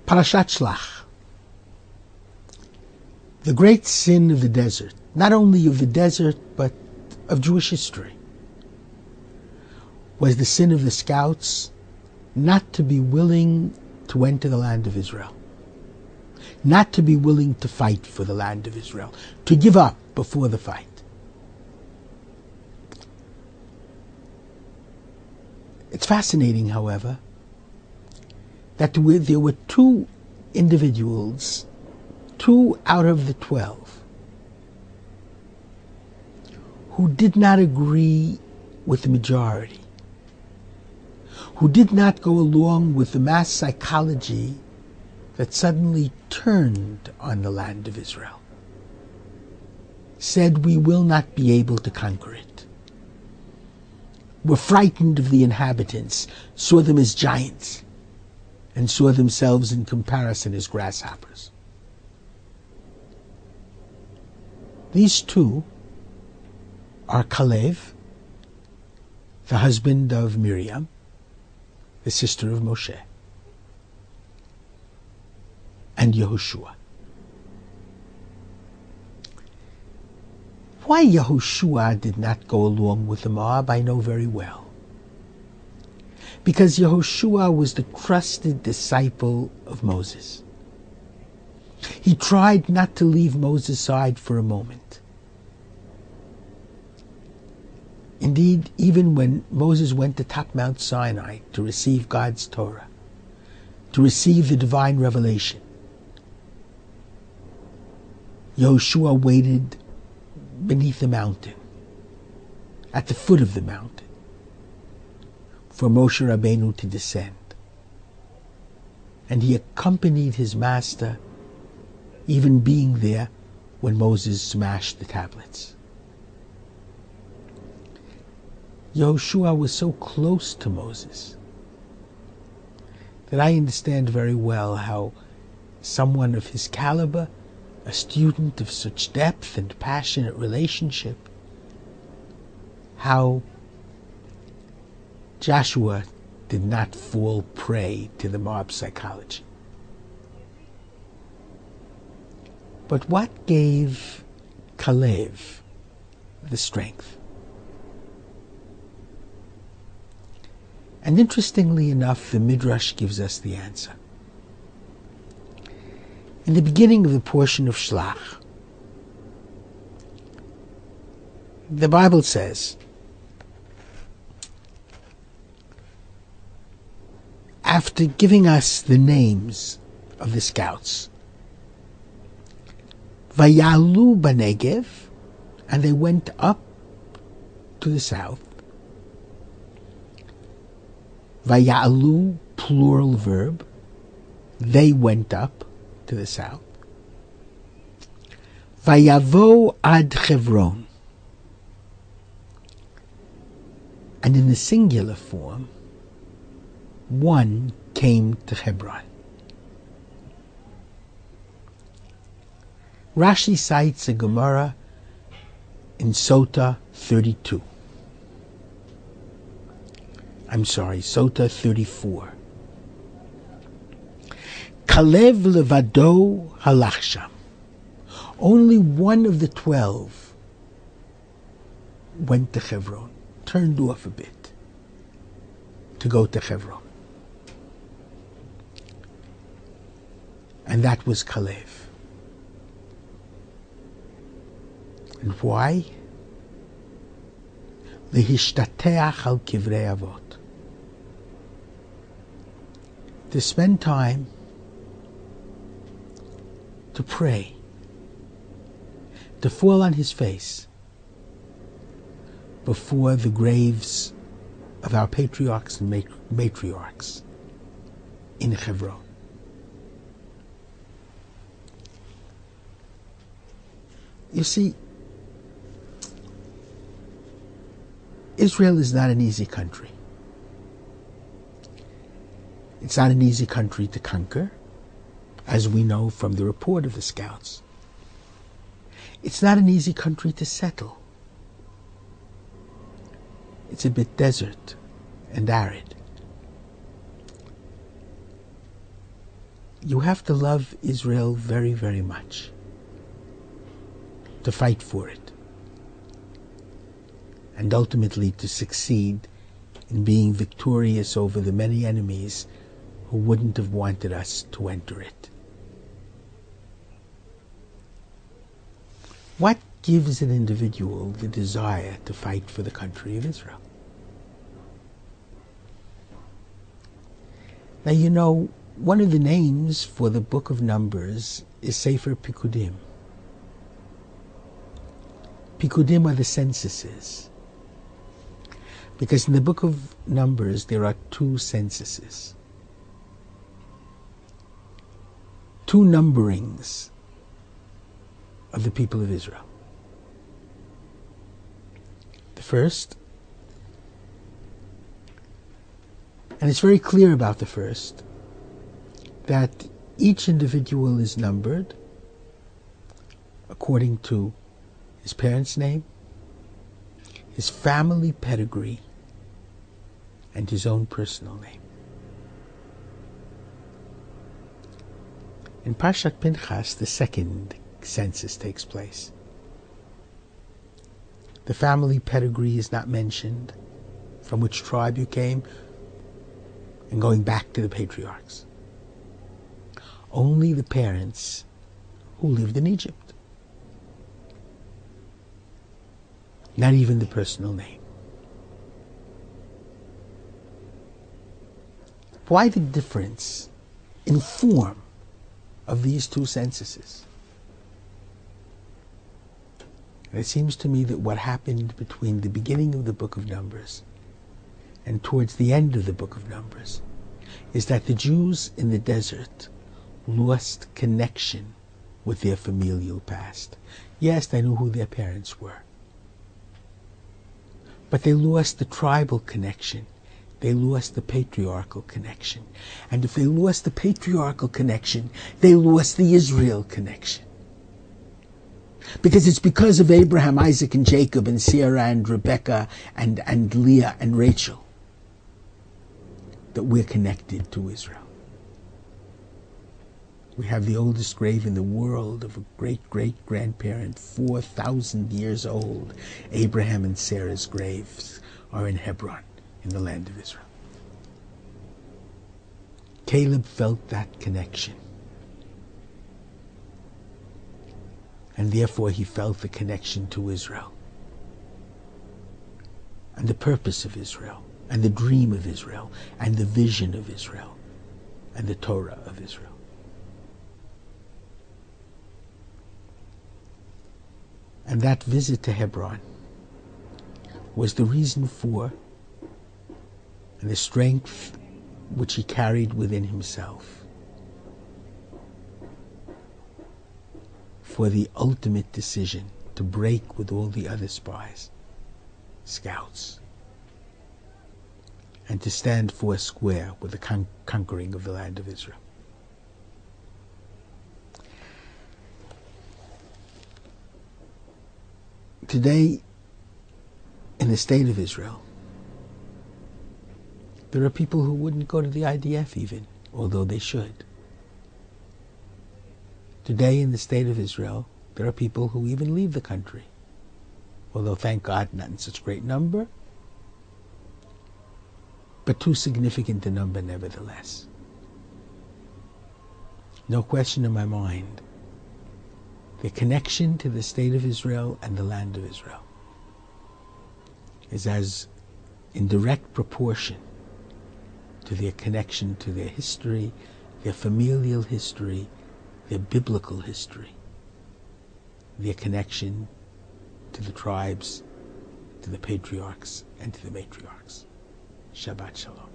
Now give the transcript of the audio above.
Parashat Shelach. The great sin of the desert, not only of the desert, but of Jewish history, was the sin of the scouts not to be willing to enter the land of Israel, not to be willing to fight for the land of Israel, to give up before the fight. It's fascinating, however, that there were two individuals, 2 out of the 12, who did not agree with the majority, who did not go along with the mass psychology that suddenly turned on the land of Israel, said, "We will not be able to conquer it." Were frightened of the inhabitants, saw them as giants, and saw themselves in comparison as grasshoppers. These two are Kalev, the husband of Miriam, the sister of Moshe, and Yehoshua. Why Yehoshua did not go along with the mob, I know very well. Because Yehoshua was the trusted disciple of Moses. He tried not to leave Moses' side for a moment. Indeed, even when Moses went to top Mount Sinai to receive God's Torah, to receive the divine revelation, Yehoshua waited beneath the mountain, at the foot of the mountain, for Moshe Rabbeinu to descend. And he accompanied his master, even being there when Moses smashed the tablets. Yehoshua was so close to Moses that I understand very well how someone of his caliber, a student of such depth and passionate relationship, how Joshua did not fall prey to the mob psychology. But what gave Kalev the strength? And interestingly enough, the Midrash gives us the answer. In the beginning of the portion of Shelach, the Bible says, after giving us the names of the scouts, Vayalu Banegev, and they went up to the south. Vayalu, plural verb, they went up to the south. Vayavo ad Hebron, and in the singular form, one came to Hebron. Rashi cites a Gemara in Sota 32. Sota 34. Kalev levado halach sham. Only one of the 12 went to Hebron, turned off a bit to go to Hebron. And that was Kalev. And why? Lehishtateach al kivrei avot. To spend time to pray, to fall on his face before the graves of our patriarchs and matriarchs in Hebron. You see, Israel is not an easy country. It's not an easy country to conquer, as we know from the report of the scouts. It's not an easy country to settle. It's a bit desert and arid. you have to love Israel very, very much to fight for it, and ultimately to succeed in being victorious over the many enemies who wouldn't have wanted us to enter it. What gives an individual the desire to fight for the country of Israel? Now, you know, one of the names for the book of Numbers is Sefer Pikudim. Pikudim are the censuses. Because in the book of Numbers there are two censuses. Two numberings of the people of Israel. The first, and it's very clear about the first, that each individual is numbered according to his parents' name, his family pedigree, and his own personal name. In Parshat Pinchas, the second census takes place. The family pedigree is not mentioned, from which tribe you came, and going back to the patriarchs. Only the parents who lived in Egypt. Not even the personal name. Why the difference in form of these two censuses? And it seems to me that what happened between the beginning of the book of Numbers and towards the end of the book of Numbers is that the Jews in the desert lost connection with their familial past. Yes, they knew who their parents were, but they lost the tribal connection. They lost the patriarchal connection. And if they lost the patriarchal connection, they lost the Israel connection. Because it's because of Abraham, Isaac, and Jacob, and Sarah, and Rebekah, and Leah, and Rachel that we're connected to Israel. We have the oldest grave in the world of a great-great-grandparent, 4,000 years old. Abraham and Sarah's graves are in Hebron, in the land of Israel. Caleb felt that connection. And therefore he felt the connection to Israel, and the purpose of Israel, and the dream of Israel, and the vision of Israel, and the Torah of Israel. And that visit to Hebron was the reason for, and the strength which he carried within himself, for the ultimate decision to break with all the other spies, scouts, and to stand four square with the conquering of the land of Israel. Today, in the state of Israel, there are people who wouldn't go to the IDF even, although they should. Today, in the state of Israel, there are people who even leave the country, although, thank God, not in such great number, but too significant a number nevertheless. No question in my mind, the connection to the state of Israel and the land of Israel is as in direct proportion to their connection to their history, their familial history, their biblical history, their connection to the tribes, to the patriarchs, and to the matriarchs. Shabbat Shalom.